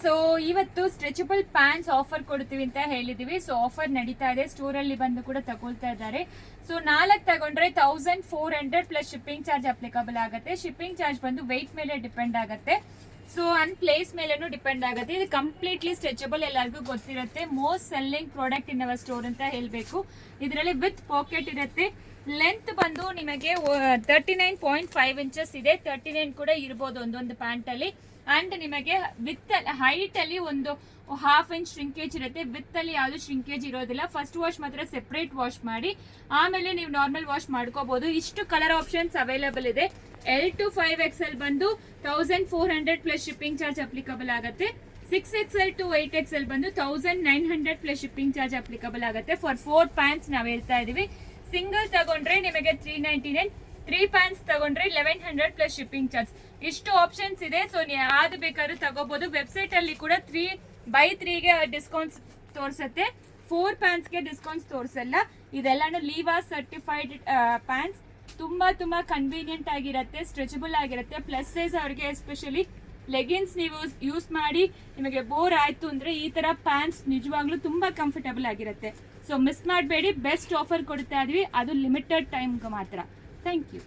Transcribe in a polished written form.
So ಇವತ್ತು stretchable pants offer ಕೊಡ್ತೀವಿ ಅಂತ ಹೇಳಿದೀವಿ. ಸೊ ಆಫರ್ ನಡೀತಾ ಇದೆ, ಸ್ಟೋರ್ ಅಲ್ಲಿ ಬಂದು ಕೂಡ ತಗೊಳ್ತಾ ಇದ್ದಾರೆ. ಸೊ 4 ತಗೊಂಡ್ರೆ 1400 ಪ್ಲಸ್ ಶಿಪ್ಪಿಂಗ್ ಚಾರ್ಜ್ ಅಪ್ಲಿಕಬಲ್ ಆಗುತ್ತೆ. ಶಿಪ್ಪಿಂಗ್ ಚಾರ್ಜ್ ಬಂದು ವೆಯ್ಟ್ ಮೇಲೆ ಡಿಪೆಂಡ್ ಆಗುತ್ತೆ. ಸೊ ಅಂಡ್ ಪ್ಲೇಸ್ ಮೇಲೆನೂ ಡಿಪೆಂಡ್ ಆಗುತ್ತೆ. ಇದು ಕಂಪ್ಲೀಟ್ಲಿ ಸ್ಟ್ರೆಚಬಲ್, ಎಲ್ಲರಿಗೂ ಗೊತ್ತಿರುತ್ತೆ. Most selling product in our store ಅಂತ ಹೇಳಬೇಕು. ಇದರಲ್ಲಿ ವಿತ್ ಪಾಕೆಟ್ ಇರುತ್ತೆ. ಲೆಂತ್ ಬಂದು ನಿಮಗೆ 39.5 ಇಂಚಸ್ ಇದೆ. 39 ಕೂಡ ಇರ್ಬೋದು ಒಂದೊಂದು ಪ್ಯಾಂಟ್ ಅಲ್ಲಿ. ಅಂಡ್ ನಿಮಗೆ ವಿತ್ ಹೈಟ್ ಅಲ್ಲಿ ಒಂದು 1/2 ಇಂಚ್ ಶ್ರಿಂಕೇಜ್ ಇರುತ್ತೆ. ವಿತ್ ಅಲ್ಲಿ ಯಾವ್ದು ಶ್ರಿಂಕೇಜ್ ಇರೋದಿಲ್ಲ. ಫಸ್ಟ್ ವಾಶ್ ಮಾತ್ರ ಸೆಪರೇಟ್ ವಾಶ್ ಮಾಡಿ, ಆಮೇಲೆ ನೀವು ನಾರ್ಮಲ್ ವಾಶ್ ಮಾಡ್ಕೋಬಹುದು. ಇಷ್ಟು ಕಲರ್ ಆಪ್ಷನ್ಸ್ ಅವೈಲೇಬಲ್ ಇದೆ. L to 5XL ಬಂದು 1400 ಪ್ಲಸ್ ಶಿಪ್ಪಿಂಗ್ ಚಾರ್ಜ್ ಅಪ್ಲಿಕಬಲ್ ಆಗುತ್ತೆ. 6XL to 8XL ಬಂದು 1900 ಪ್ಲಸ್ ಶಿಪ್ಪಿಂಗ್ ಚಾರ್ಜ್ ಅಪ್ಲಿಕಬಲ್ ಆಗುತ್ತೆ. ಫಾರ್ 4 ಪ್ಯಾಂಟ್ಸ್ ನಾವು ಹೇಳ್ತಾ ಇದೀವಿ. ಸಿಂಗಲ್ ತಗೊಂಡ್ರೆ ನಿಮಗೆ 399, 3 ಪ್ಯಾಂಟ್ಸ್ ತಗೊಂಡ್ರೆ 1100 ಪ್ಲಸ್ ಶಿಪ್ಪಿಂಗ್ ಚಾರ್ಜ್. ಇಷ್ಟು ಆಪ್ಷನ್ಸ್ ಇದೆ. ಸೊ ಯಾವ್ದು ಬೇಕಾದ್ರೂ ತಗೋಬಹುದು. ವೆಬ್ಸೈಟ್ ಅಲ್ಲಿ ಕೂಡ 3x3ಗೆ ಡಿಸ್ಕೌಂಟ್ಸ್ ತೋರಿಸುತ್ತೆ. 4 ಪ್ಯಾಂಟ್ಸ್ಗೆ ಡಿಸ್ಕೌಂಟ್ಸ್ ತೋರಿಸಲ್ಲ. ಇದೆಲ್ಲಾನು ಲೀವಾ ಸರ್ಟಿಫೈಡ್ ಪ್ಯಾಂಟ್ಸ್. ತುಂಬಾ ಕನ್ವೀನಿಯಂಟ್ ಆಗಿರುತ್ತೆ, ಸ್ಟ್ರೆಚಬಲ್ ಆಗಿರುತ್ತೆ. ಪ್ಲಸ್ ಸೈಜ್ ಅವ್ರಿಗೆ ಎಸ್ಪೆಷಲಿ ಲೆಗಿನ್ಸ್ ನೀವು ಯೂಸ್ ಮಾಡಿ ನಿಮಗೆ ಬೋರ್ ಆಯ್ತು ಅಂದ್ರೆ ಈ ತರ ಪ್ಯಾಂಟ್ಸ್ ನಿಜವಾಗ್ಲೂ ತುಂಬಾ ಕಂಫರ್ಟಬಲ್ ಆಗಿರುತ್ತೆ. ಸೊ ಮಿಸ್ ಮಾಡಬೇಡಿ. ಬೆಸ್ಟ್ ಆಫರ್ ಕೊಡ್ತಾ ಇದ್ವಿ, ಅದು ಲಿಮಿಟೆಡ್ ಟೈಮ್ಗೆ ಮಾತ್ರ. Thank you.